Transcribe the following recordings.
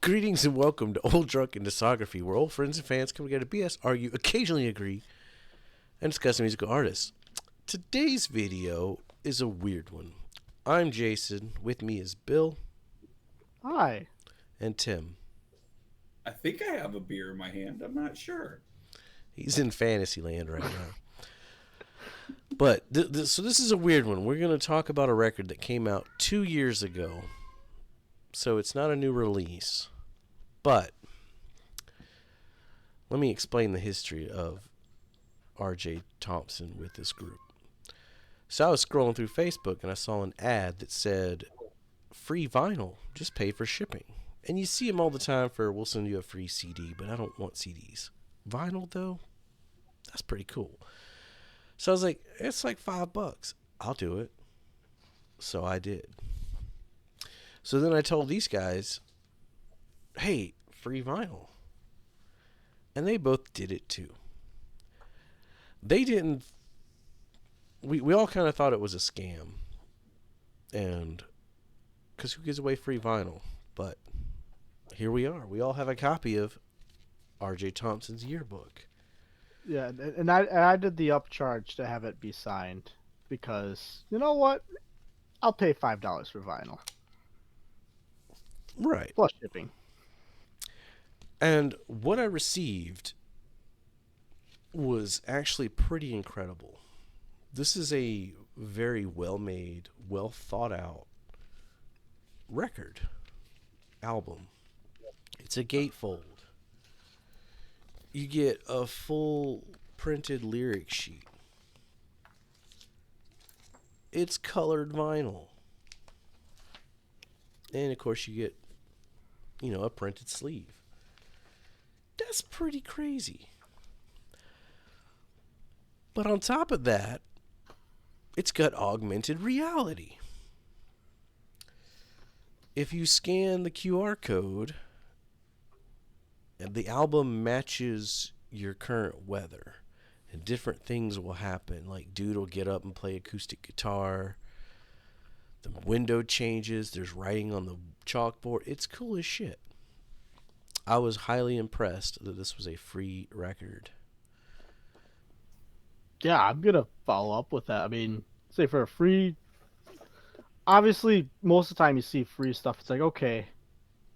Greetings and welcome to Old Drunk and Discography, where old friends and fans come together to BS, argue, occasionally agree, and discuss musical artists. Today's video is a weird one. I'm Jason. With me is Bill Hi. and Tim. I think I have a beer in my hand. I'm not sure. He's in fantasy land right now. But so this is a weird one. We're going to talk about a record that came out 2 years ago. So it's not a new release. But let me explain the history of RJ Thompson with this group. So I was scrolling through Facebook and I saw an ad that said, free vinyl, just pay for shipping. And you see them all the time for, we'll send you a free CD, but I don't want CDs. Vinyl, though, that's pretty cool. So I was like, it's like $5. I'll do it. So I did. So then I told these guys, hey, free vinyl. And they both did it too. They didn't. We all kind of thought it was a scam. And because who gives away free vinyl? But here we are. We all have a copy of RJ Thompson's Yearbook. Yeah, and I did the upcharge to have it be signed because you know what? I'll pay $5 for vinyl Right. plus shipping. And what I received was actually pretty incredible. This is a very well made, well thought out record album. It's a gatefold. You get a full printed lyric sheet. It's colored vinyl. And of course you get, a printed sleeve. That's pretty crazy. But on top of that, it's got augmented reality. If you scan the QR code, the album matches your current weather. And different things will happen. Like, dude will get up and play acoustic guitar. The window changes. There's writing on the chalkboard. It's cool as shit. I was highly impressed that this was a free record. Yeah, I'm gonna follow up with that. I mean, say for a free. Obviously, most of the time you see free stuff. It's like, okay,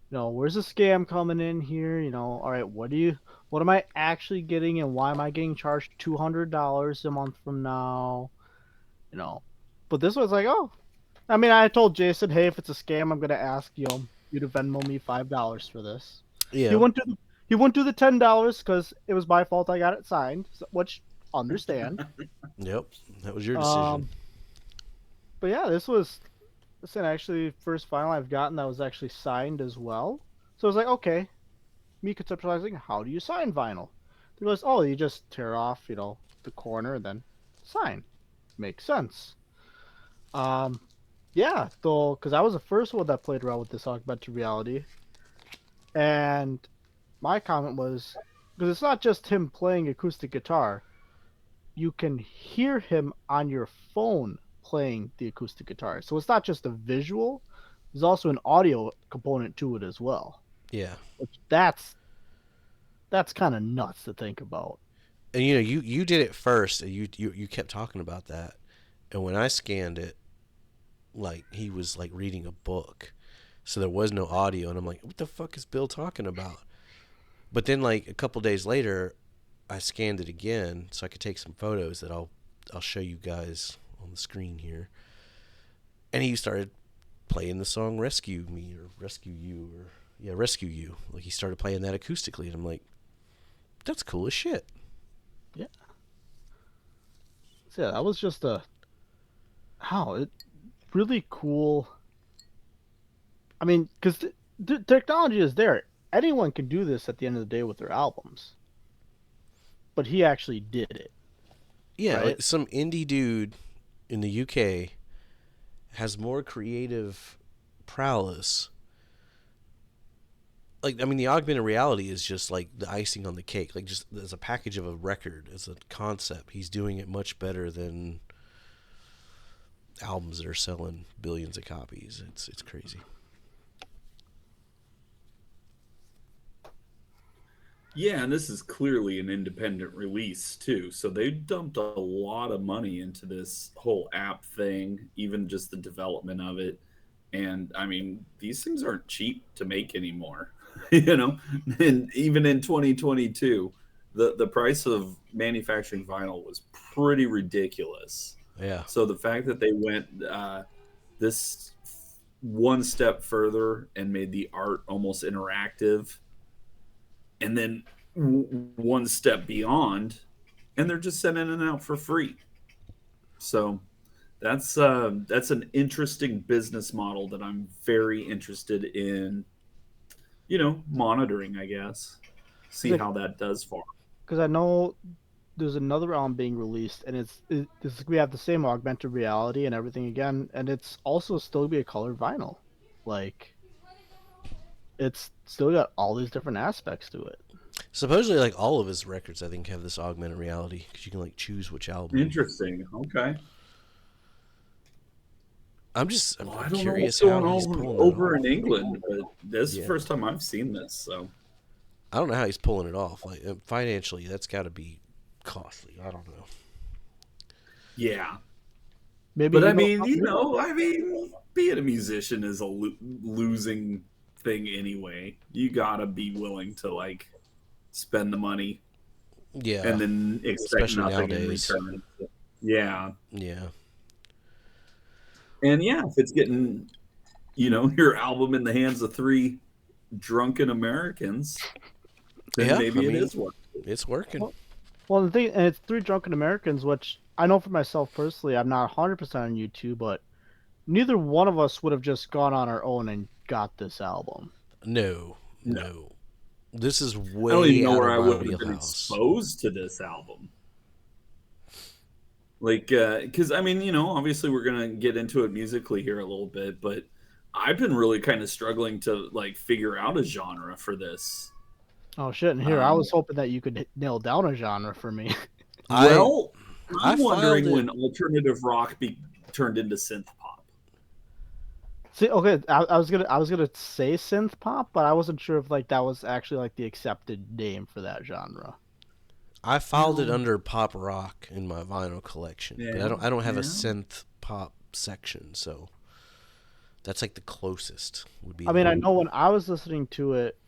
where's the scam coming in here? All right, what am I actually getting, and why am I getting charged $200 a month from now? But this was like, oh, I mean, I told Jason, hey, if it's a scam, I'm gonna ask you to Venmo me $5 for this. He Yeah. went to he wouldn't do the $10 because it was my fault. I got it signed, which understand. Yep. That was your decision. But yeah, this is actually first vinyl I've gotten that was actually signed as well. So I was like, okay, me conceptualizing how do you sign vinyl? He goes, oh, you just tear off, the corner and then sign. Makes sense. Um, yeah, though, because I was the first one that played around with this augmented reality, and my comment was because it's not just him playing acoustic guitar. You can hear him on your phone playing the acoustic guitar. So it's not just a visual, there's also an audio component to it as well. Yeah. Which that's kind of nuts to think about. And you did it first, and you kept talking about that. And when I scanned it, like he was like reading a book, so there was no audio, and I'm like, what the fuck is Bill talking about? But then like a couple days later, I scanned it again so I could take some photos that I'll show you guys on the screen here. And he started playing the song "Rescue Me" or "Rescue You" "Rescue You." Like he started playing that acoustically, and I'm like, that's cool as shit. Yeah. So yeah, that was just it really cool. I mean, because the technology is there. Anyone can do this at the end of the day with their albums. But he actually did it. Yeah, right? like some indie dude in the UK has more creative prowess. Like, I mean, the augmented reality is just like the icing on the cake. Like, just as a package of a record, as a concept, he's doing it much better than albums that are selling billions of copies. It's crazy. Yeah, and this is clearly an independent release too. So they dumped a lot of money into this whole app thing, even just the development of it. And I mean, these things aren't cheap to make anymore, you know. And even in 2022, the price of manufacturing vinyl was pretty ridiculous. Yeah. So the fact that they went this one step further and made the art almost interactive, and then one step beyond, and they're just sending it out for free. So that's an interesting business model that I'm very interested in, monitoring, I guess. See how that does for 'em. Because I know there's another album being released, and we have the same augmented reality and everything again, and it's also still be a colored vinyl. Like, it's still got all these different aspects to it. Supposedly, like all of his records, I think have this augmented reality because you can like choose which album. Interesting. Okay. I'm I don't know what's curious going how he's on pulling over it in off. England, but this is the Yeah. first time I've seen this. So I don't know how he's pulling it off. Like financially, that's got to be costly. I don't know. yeah, Maybe but he I knows mean, how to do being a musician is a losing thing anyway. You gotta be willing to like spend the money Yeah, and then expect especially nothing in nowadays. return. Yeah, Yeah, and yeah, if it's getting your album in the hands of three drunken Americans, then yeah. I maybe it mean, is worth it. it's working. Well, the thing, and it's three drunken Americans, which I know for myself personally, I'm not 100% on YouTube, but neither one of us would have just gone on our own and got this album. No, No, no. This is I don't even way know out where of I my would have been wheelhouse. exposed to this album. Like, because I mean, obviously we're gonna get into it musically here a little bit, but I've been really kind of struggling to like figure out a genre for this. Oh shit! And here I Um, was hoping that you could nail down a genre for me. I well, I I'm filed wondering it. when alternative rock be turned into synth pop. See, okay, I was gonna say synth pop, but I wasn't sure if like that was actually like the accepted name for that genre. I filed it No, under pop rock in my vinyl collection, but yeah, I don't have a yeah. synth pop section, so that's like the closest would be I mean, I that. know when I was listening to it,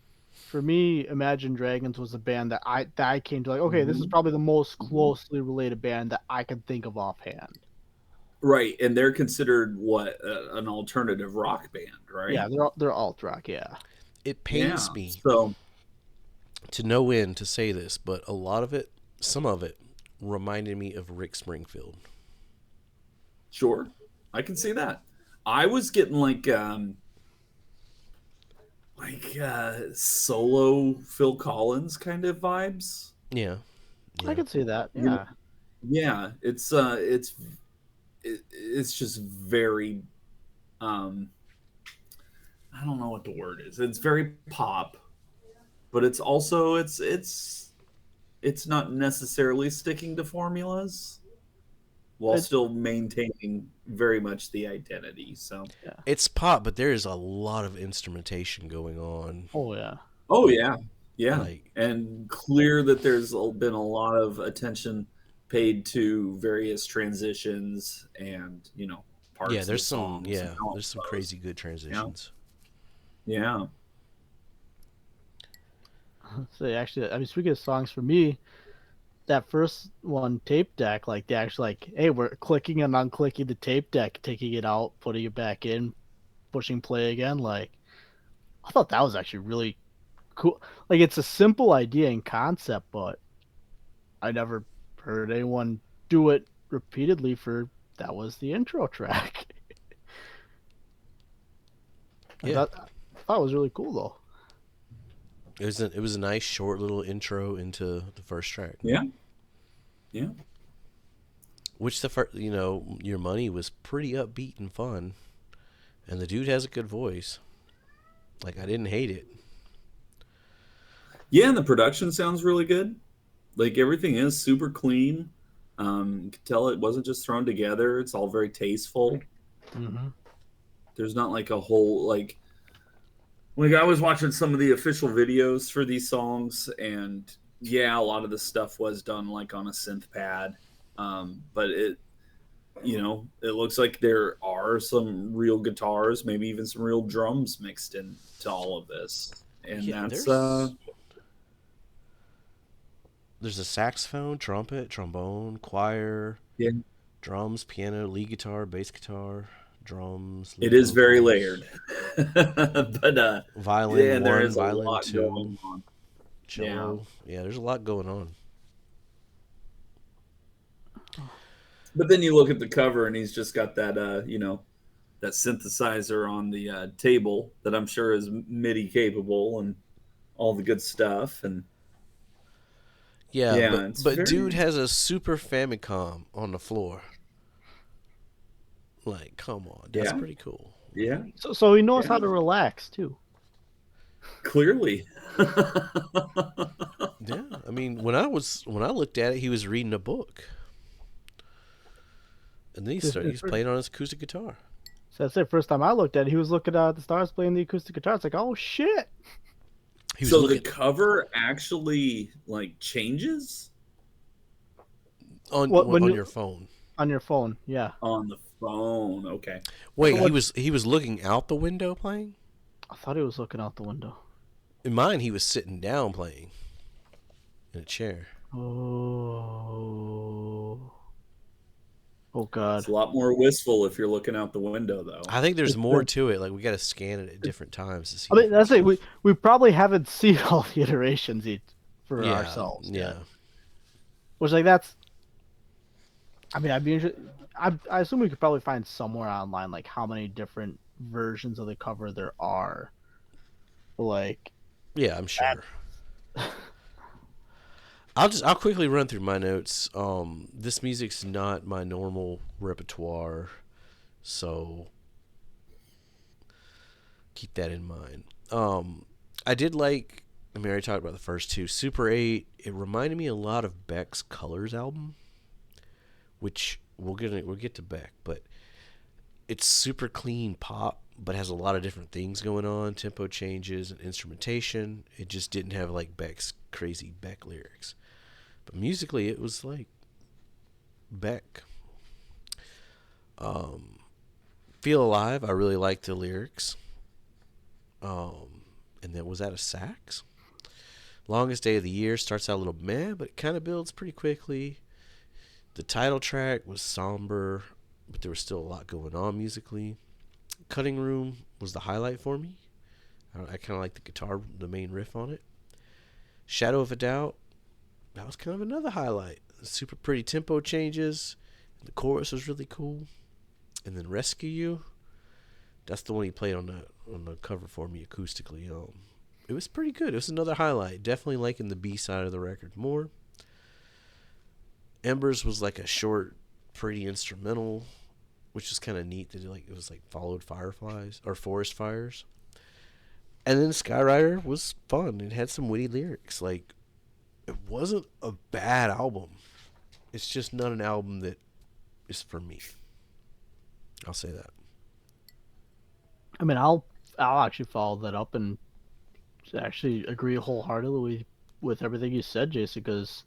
for me, Imagine Dragons was a band that I came to like, okay, this is Mhm, probably the most mhm. closely related band that I can think of offhand. Right, and they're considered what an alternative rock band, Yeah, right? they're alt rock, yeah. It Yeah. pains me So to no end to say this, but a lot of it, some of it, reminded me of Rick Springfield. sure, I can see that. I was getting solo Phil Collins kind of vibes. Yeah, I yeah, could see that, You know, yeah. yeah, it's just very um I don't know what the word is. It's very pop, but it's also it's not necessarily sticking to formulas while It's still maintaining very much the identity. So, yeah. it's pop, but there is a lot of instrumentation going on. Oh yeah. oh yeah, yeah, Like, and clear that there's been a lot of attention paid to various transitions and yeah, parts of the songs and how it there's some flows. crazy good Yeah, transitions. yeah, So actually, I mean, speaking of songs, for me, that first one, tape deck, like they actually like, hey, we're clicking and unclicking the tape deck, taking it out, putting it back in, pushing play again. Like, I thought that was actually really cool. Like, it's a simple idea and concept, but I never heard anyone do it repeatedly for that was the intro track. I Yeah, thought I thought it was really cool though. it was a nice short little intro into the first track, yeah, yeah. which the first, your money was pretty upbeat and fun, and the dude has a good voice. Like I didn't hate it. Yeah, and the production sounds really good. Like everything is super clean. You can tell it wasn't just thrown together. It's all very tasteful. Mm-hmm. There's not like a whole like Like I was watching some of the official videos for these songs, and yeah, a lot of the stuff was done like on a synth pad, but it looks like there are some real guitars, maybe even some real drums mixed into all of this, and Yeah, that's there's a saxophone, trumpet, trombone, choir, yeah, drums, piano, lead guitar, bass guitar, drums, it lead is very layered, vocals, but yeah, violin and there 1, is a violin lot 2, going on. Yeah, cello. Yeah, there's a lot going on. but then you look at the cover, and he's just got that that synthesizer on the table that I'm sure is MIDI capable and all the good stuff. And Yeah, yeah, it's but dude very has a Super Famicom on the floor. Like, come on, that's yeah, pretty cool. yeah, So he knows yeah. how to relax too. Clearly, Yeah, I mean, when I looked at it, he was reading a book, and then he was playing on his acoustic guitar. So that's it. First time I looked at it, he was looking at the stars playing the acoustic guitar. It's like, oh shit. He was so looking the cover actually like changes What when on you your phone. on your phone? Yeah. on the phone. Okay, Wait, So what? he was looking out the window playing. I thought he was looking out the window. In mine, he was sitting down playing in a chair. Oh. Oh it's God. a lot more wistful if you're looking out the window, though. I think there's It's more been, to it. Like we got to scan it at different times to see I mean, different that's it. stuff. We probably haven't seen all the iterations for Yeah, ourselves yeah. yet. Which like that's. I mean, I'd be interested. I assume we could probably find somewhere online like how many different versions of the cover there are. Like Yeah, I'm sure. I'll quickly run through my notes. This music's not my normal repertoire, so keep that in mind. I did like. I mean, I already talked about the first two. Super 8. It reminded me a lot of Beck's Colors album, which we'll get to Beck, but it's super clean pop, but has a lot of different things going on, tempo changes and instrumentation. It just didn't have like Beck's crazy Beck lyrics. But musically, it was like Beck. Feel Alive, I really liked the lyrics. And then was that a sax? Longest Day of the Year starts out a little meh, but it kind of builds pretty quickly. The title track was somber, but there was still a lot going on musically. Cutting Room was the highlight for me. I kind of like the guitar, the main riff on it. Shadow of a Doubt, that was kind of another highlight. Super pretty tempo changes. The chorus was really cool. And then Rescue You, that's the one he played on the cover for me acoustically. It was pretty good. It was another highlight. Definitely liking the B side of the record more. Embers was like a short, pretty instrumental, which is kind of neat that it was like followed fireflies or forest fires. And then Skyrider was fun. It had some witty lyrics. Like, it wasn't a bad album. It's just not an album that is for me. I'll say that. I mean, I'll actually follow that up and actually agree wholeheartedly with everything you said, Jason. Because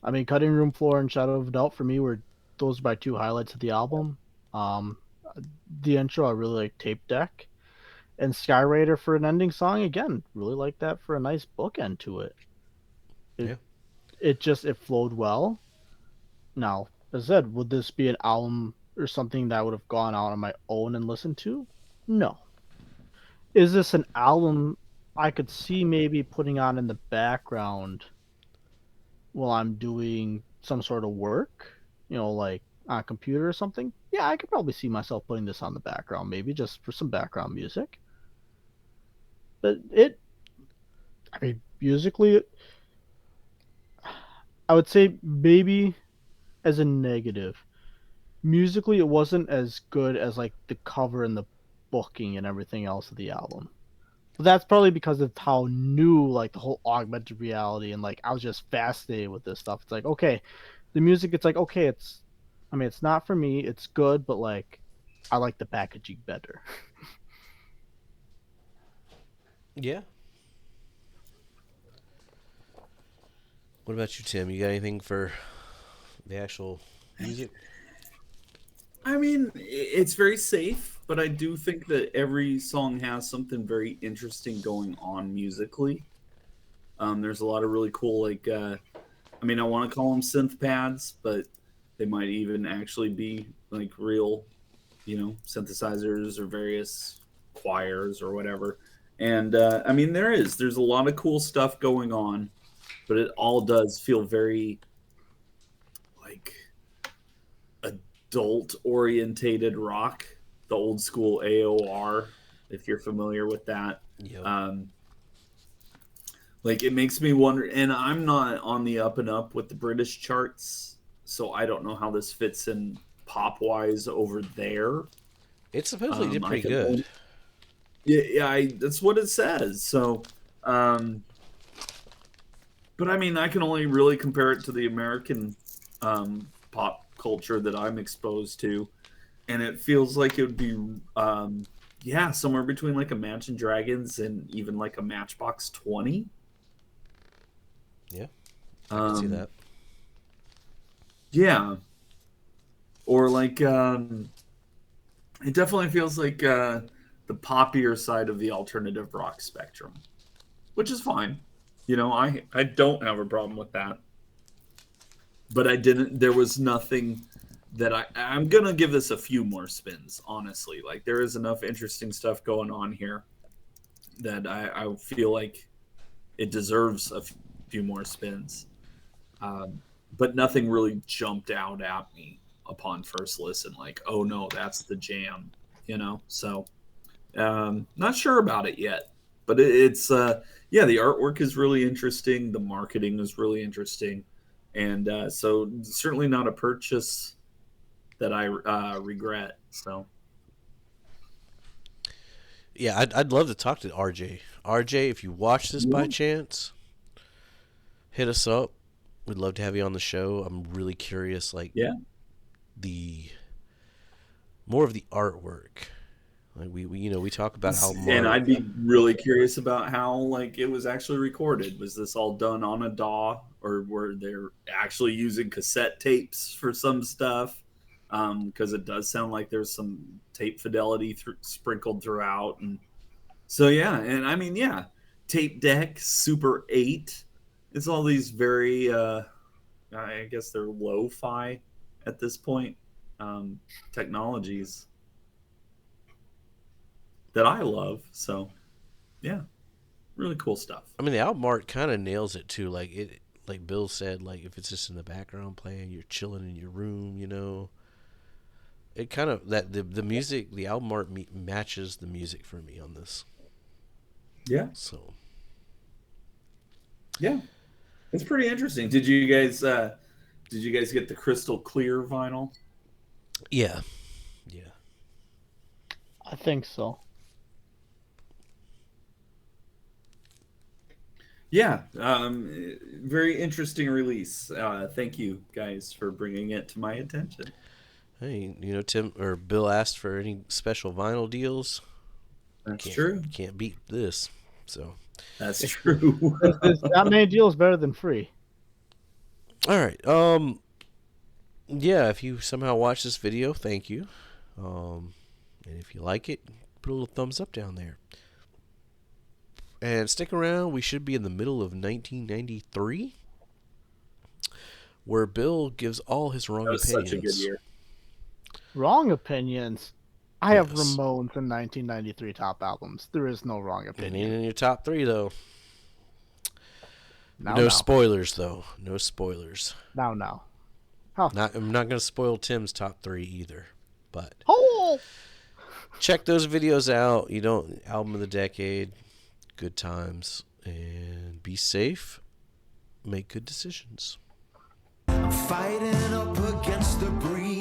I mean, Cutting Room Floor and Shadow of a Doubt for me were those are my two highlights of the album. Um, the intro I really like Tape Deck, and Skyraider for an ending song again. Really like that for a nice bookend to it. Yeah. It flowed well. Now, as I said, would this be an album or something that I would have gone out on my own and listened to? No. Is this an album I could see maybe putting on in the background while I'm doing some sort of work? Like on a computer or something? Yeah, I could probably see myself putting this on the background, maybe just for some background music. But I mean, musically, I would say maybe as a negative. Musically, it wasn't as good as like the cover and the booking and everything else of the album. But that's probably because of how new like the whole augmented reality and like I was just fascinated with this stuff. It's like, okay, the music, it's like, okay, I mean, it's not for me, it's good, but like I like the packaging better. Yeah. What about you, Tim? You got anything for the actual music? I mean, it's very safe, but I do think that every song has something very interesting going on musically. There's a lot of really cool, like, I mean, I want to call them synth pads, but they might even actually be like real, synthesizers or various choirs or whatever. And I mean, there's a lot of cool stuff going on, but it all does feel very like adult orientated rock, the old school AOR, if you're familiar with that. Yep. Like it makes me wonder, and I'm not on the up and up with the British charts, so I don't know how this fits in pop wise over there. It supposedly did pretty good. Only, that's what it says. So, but I mean, I can only really compare it to the American pop culture that I'm exposed to, and it feels like it would be, somewhere between like Imagine Dragons and even like a Matchbox 20. Yeah, I can see that. Yeah, or like it definitely feels like the poppier side of the alternative rock spectrum, which is fine. I don't have a problem with that. But there was nothing that I'm gonna give this a few more spins, honestly. Like there is enough interesting stuff going on here that I feel like it deserves a few more spins. But nothing really jumped out at me upon first listen, like, oh no, that's the jam, So not sure about it yet, but it's the artwork is really interesting, the marketing is really interesting, and so certainly not a purchase that I regret. So yeah, I'd love to talk to RJ. RJ, if you watch this by chance, hit us up. We'd love to have you on the show. I'm really curious, like, the more of the artwork. Like we talk about how and I'd be really curious about how like it was actually recorded. Was this all done on a DAW, or were they actually using cassette tapes for some stuff? Because it does sound like there's some tape fidelity sprinkled throughout, and so and I mean tape deck, Super 8. It's all these very I guess they're lo-fi at this point technologies that I love. So yeah, really cool stuff. I mean, the album art kind of nails it too. Like Bill said, like if it's just in the background playing, you're chilling in your room, It kind of the music, the album art matches the music for me on this. Yeah. So. Yeah, it's pretty interesting. Did you guys get the crystal clear vinyl? Yeah. I think so. Yeah, very interesting release. Thank you guys for bringing it to my attention. Hey, Tim or Bill asked for any special vinyl deals. That's true. Can't beat this. So that's true. That many deals better than free. All right. Yeah, if you somehow watch this video, thank you. And if you like it, put a little thumbs up down there. And stick around. We should be in the middle of 1993, where Bill gives all his wrong opinions. Such a good year. Wrong opinions. I have Ramones in 1993 top albums. There is no wrong opinion. It ain't in your top 3 though. No spoilers though. No spoilers. No. Huh. I'm not gonna spoil Tim's top 3 either. But check those videos out. Album of the decade. Good times, and be safe. Make good decisions. I'm fighting up against the breeze.